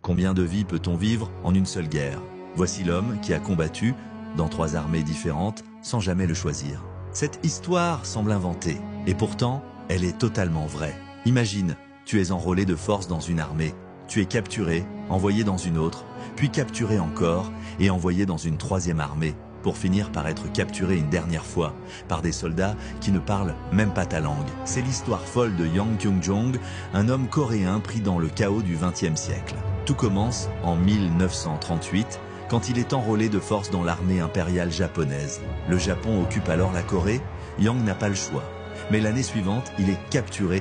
Combien de vies peut-on vivre en une seule guerre? Voici l'homme qui a combattu dans 3 armées différentes sans jamais le choisir. Cette histoire semble inventée, et pourtant, elle est totalement vraie. Imagine, tu es enrôlé de force dans une armée, tu es capturé, envoyé dans une autre, puis capturé encore et envoyé dans une 3e armée, pour finir par être capturé une dernière fois par des soldats qui ne parlent même pas ta langue. C'est l'histoire folle de Yang Kyung-jong, un homme coréen pris dans le chaos du XXe siècle. Tout commence en 1938, quand il est enrôlé de force dans l'armée impériale japonaise. Le Japon occupe alors la Corée, Yang n'a pas le choix. Mais l'année suivante, il est capturé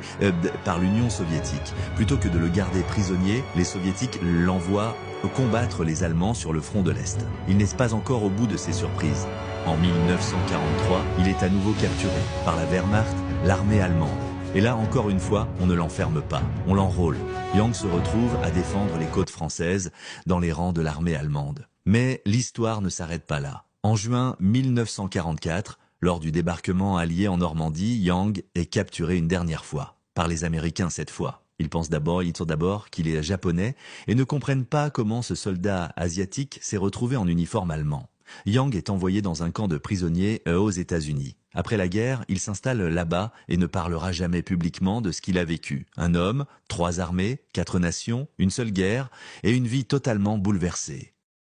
par l'Union soviétique. Plutôt que de le garder prisonnier, les soviétiques l'envoient combattre les Allemands sur le front de l'Est. Il n'est pas encore au bout de ses surprises. En 1943, il est à nouveau capturé par la Wehrmacht, l'armée allemande. Et là, encore une fois, on ne l'enferme pas, on l'enrôle. Yang se retrouve à défendre les côtes françaises dans les rangs de l'armée allemande. Mais l'histoire ne s'arrête pas là. En juin 1944, lors du débarquement allié en Normandie, Yang est capturé une dernière fois, par les Américains cette fois. Ils pensent d'abord qu'il est japonais et ne comprennent pas comment ce soldat asiatique s'est retrouvé en uniforme allemand. Yang est envoyé dans un camp de prisonniers aux États-Unis. Après la guerre, il s'installe là-bas et ne parlera jamais publiquement de ce qu'il a vécu. Un homme, 3 armées, 4 nations, une seule guerre et une vie totalement bouleversée.